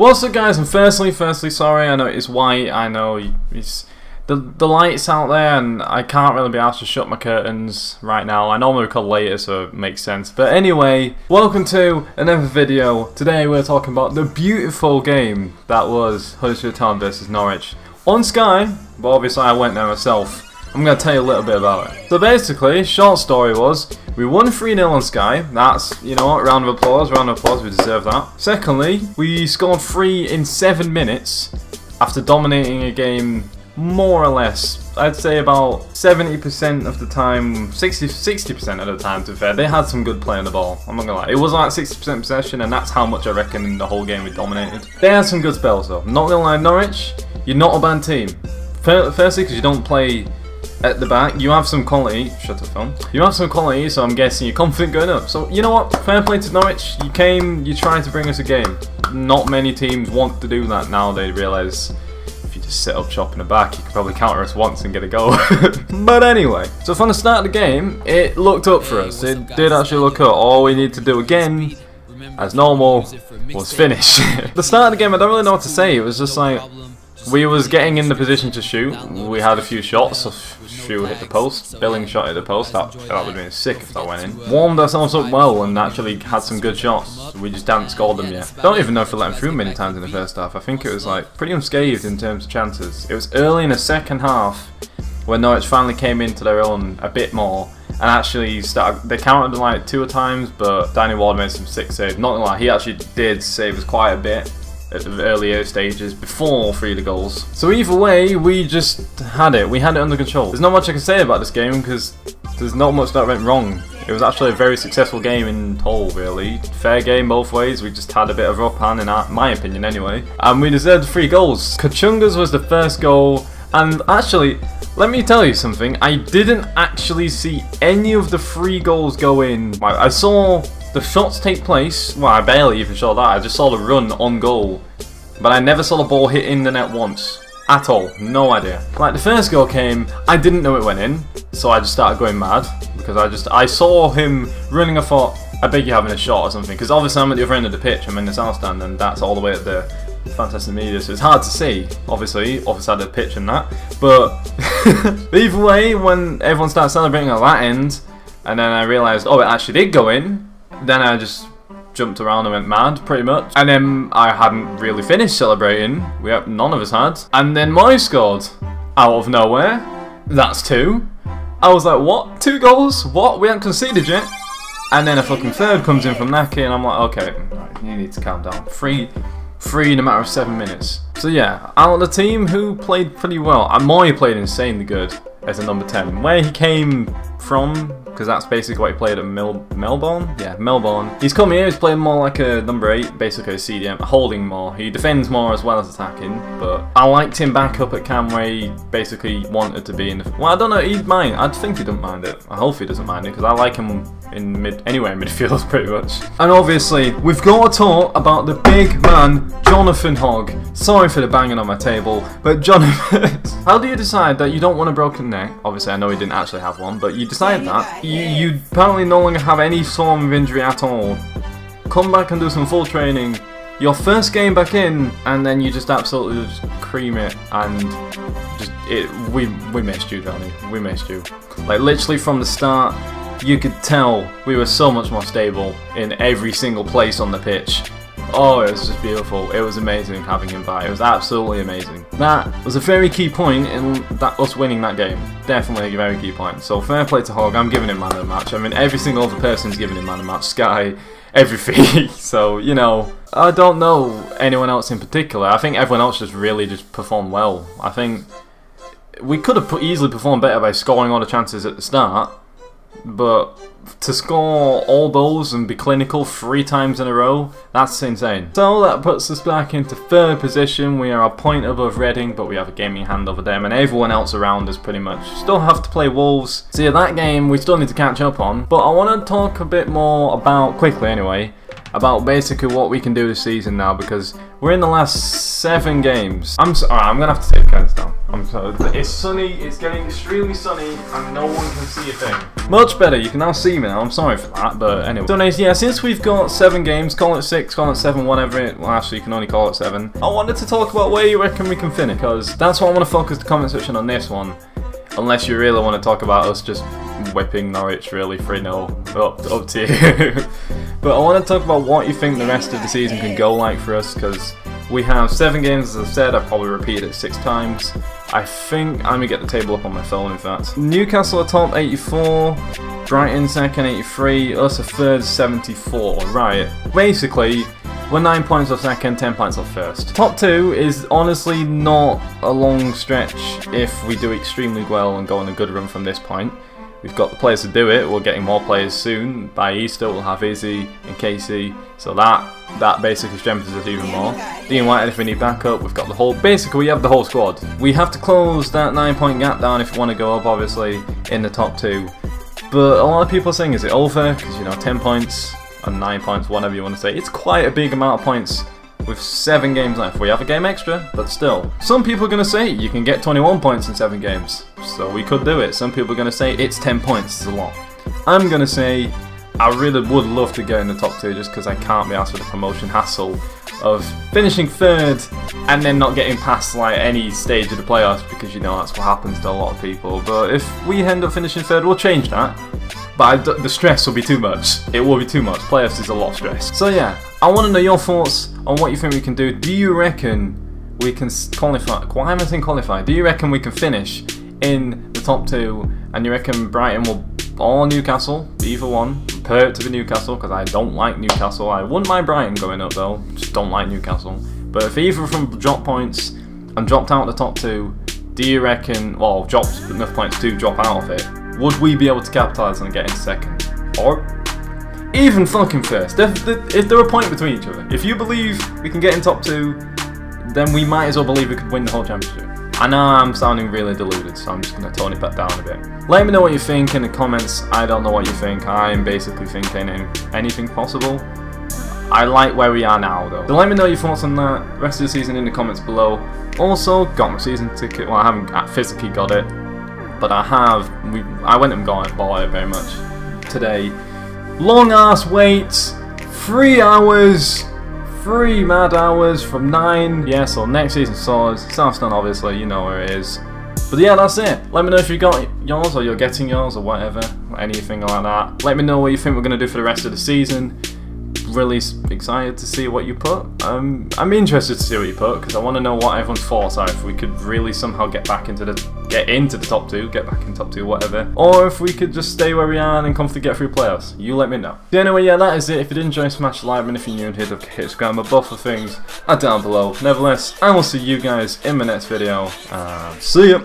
What's up, guys? And firstly, sorry, I know it's white, I know it's the light's out there and I can't really be asked to shut my curtains right now. I normally record later, so it makes sense. But anyway, welcome to another video. Today we're talking about the beautiful game that was Huddersfield Town versus Norwich on Sky, but obviously I went there myself. I'm going to tell you a little bit about it. So basically, short story was, we won 3-0 on Sky. That's, you know what, round of applause, we deserve that. Secondly, we scored 3 in 7 minutes after dominating a game more or less. I'd say about 70% of the time, 60% of the time to be fair. They had some good play on the ball, I'm not going to lie. It was like 60% possession and that's how much I reckon in the whole game we dominated. They had some good spells though. Not going to lie, Norwich, you're not a bad team. Firstly, because you don't play at the back, you have some quality. Shut the phone. You have some quality, so I'm guessing you're confident going up. So you know what? Fair play to Norwich. You came, you tried to bring us a game. Not many teams want to do that now. They realise if you just sit up shop in the back, you could probably counter us once and get a goal. But anyway, so from the start of the game, it looked up for us. It did actually look up. All we need to do again, as normal, was finish. The start of the game, I don't really know what to say. It was just like, we was getting in the position to shoot. We had a few shots. A few hit the post. Billing shot hit the post. That would have been sick if that went in. Warmed ourselves up well and actually had some good shots. We just hadn't scored them yet. Don't even know if we let them through many times in the first half. I think it was like pretty unscathed in terms of chances. It was early in the second half when Norwich finally came into their own a bit more and actually started. They counted like 2 times, but Danny Ward made some sick saves. Not gonna lie, he actually did save us quite a bit at the earlier stages before 3 of the goals. So either way, we just had it. We had it under control. There's not much I can say about this game because there's not much that went wrong. It was actually a very successful game in whole, really. Fair game both ways. We just had a bit of rough hand in my opinion anyway. And we deserved 3 goals. Kachunga's was the first goal. And actually, let me tell you something. I didn't actually see any of the 3 goals go in. I saw the shots take place. Well, I barely even saw that. I just saw the run on goal. But I never saw the ball hit in the net once. At all. No idea. Like, the first goal came, I didn't know it went in. So I just started going mad. Because I saw him running, I thought, I beg you're having a shot or something. Because obviously I'm at the other end of the pitch. I'm in the south stand and that's all the way at the Fantastic Media. So it's hard to see, obviously, off the side of the pitch and that. But either way, when everyone started celebrating at that end, and then I realised, oh, it actually did go in. Then I just jumped around and went mad, pretty much. And then I hadn't really finished celebrating. None of us had. And then Moy scored out of nowhere. That's 2. I was like, what? 2 goals? What? We haven't conceded yet? And then a fucking third comes in from Nange, and I'm like, okay, you need to calm down. 3 in a matter of 7 minutes. So yeah, out of the team, who played pretty well? Moy played insanely good as a number 10. Where he came from, because that's basically what he played at Melbourne? Yeah, Melbourne. He's come here, he's playing more like a number 8, basically a CDM, holding more. He defends more as well as attacking, but I liked him back up at Cam where he basically wanted to be in the... Well, I don't know, he'd mind. I think he doesn't mind it. I hope he doesn't mind it, because I like him in anywhere in midfield, pretty much. And obviously, we've got to talk about the big man, Jonathan Hogg. Sorry for the banging on my table, but Jonathan... How do you decide that you don't want a broken neck? Obviously, I know he didn't actually have one, but you decided that. You apparently no longer have any form of injury at all. Come back and do some full training. Your first game back in, and then you just absolutely just cream it, and just we missed you, Johnny. We missed you. Like, literally from the start, you could tell we were so much more stable in every single place on the pitch. Oh, it was just beautiful. It was amazing having him back. It was absolutely amazing. That was a very key point in us winning that game. Definitely a very key point. So fair play to Hogg. I'm giving him man of the match. I mean, every single other person's giving him man of the match. Sky, everything. So, you know, I don't know anyone else in particular. I think everyone else just performed well. I think we could have easily performed better by scoring all the chances at the start. But to score all those and be clinical 3 times in a row, that's insane. So that puts us back into 3rd position. We are a point above Reading, but we have a gaming hand over them, and everyone else around us pretty much still have to play Wolves. So yeah, that game we still need to catch up on. But I want to talk a bit more about, quickly anyway, about basically what we can do this season now, because we're in the last 7 games. I'm gonna have to take the curtains down. I'm sorry. It's sunny, it's getting extremely sunny, and no one can see a thing. Much better, you can now see me now, I'm sorry for that, but anyway. So anyways, yeah, since we've got 7 games, call it 6, call it 7, whatever it, well actually you can only call it 7. I wanted to talk about where you reckon we can finish, because that's what I want to focus the comment section on this one. Unless you really want to talk about us just whipping Norwich really 3-0, up to you. But I want to talk about what you think the rest of the season can go like for us, because we have 7 games, as I've said. I've probably repeated it 6 times. I think I'm going to get the table up on my phone, in fact. Newcastle are top, 84. Brighton second, 83. Us a third, 74. Right. Basically, we're 9 points off second, 10 points off first. Top 2 is honestly not a long stretch if we do extremely well and go on a good run from this point. We've got the players to do it. We're getting more players soon. By Easter, we'll have Izzy and Casey. So that basically strengthens us even more. Dean White, if we need backup, we've got the whole... Basically, we have the whole squad. We have to close that 9-point gap down if we want to go up, obviously, in the top 2. But a lot of people are saying, is it over? Because, you know, 10 points and 9 points, whatever you want to say. It's quite a big amount of points with 7 games left. We have a game extra, but still. Some people are going to say you can get 21 points in 7 games. So we could do it. Some people are going to say it's 10 points, it's a lot. I'm going to say I really would love to get in the top 2 just because I can't be asked for the promotion hassle of finishing 3rd and then not getting past like any stage of the playoffs, because you know that's what happens to a lot of people. But if we end up finishing 3rd, we'll change that. But the stress will be too much. It will be too much. Playoffs is a lot of stress. So yeah, I want to know your thoughts on what you think we can do. Do you reckon we can qualify? Why am I saying qualify? Do you reckon we can finish in the top 2? And you reckon Brighton will, or Newcastle, either one, compare it to the Newcastle, because I don't like Newcastle. I wouldn't mind Brighton going up though, just don't like Newcastle. But if either of them dropped points and dropped out of the top 2, do you reckon, well, dropped enough points to drop out of it, would we be able to capitalise and get into 2nd? Or even fucking 1st? Is there a point between each other? If you believe we can get in top 2, then we might as well believe we could win the whole championship. I know I'm sounding really deluded, so I'm just going to tone it back down a bit. Let me know what you think in the comments. I don't know what you think. I'm basically thinking anything possible. I like where we are now though. So let me know your thoughts on that rest of the season in the comments below. Also, got my season ticket. Well, I haven't physically got it, but I went and bought it very much today. Long ass waits, 3 hours, 3 mad hours from 9. Yeah, so next season Swords, Southstone obviously, you know where it is. But yeah, that's it. Let me know if you got yours or you're getting yours or whatever, anything like that. Let me know what you think we're going to do for the rest of the season. Really excited to see what you put. I'm interested to see what you put, because I want to know what everyone's thoughts are. If we could really somehow get into the top 2, get back in top 2, whatever, or if we could just stay where we are and comfortably get through playoffs. You let me know. So anyway, yeah, that is it. If you did enjoy, smash the like button. If you're new, hit subscribe. Both the things are down below. Nevertheless, I will see you guys in my next video. See ya.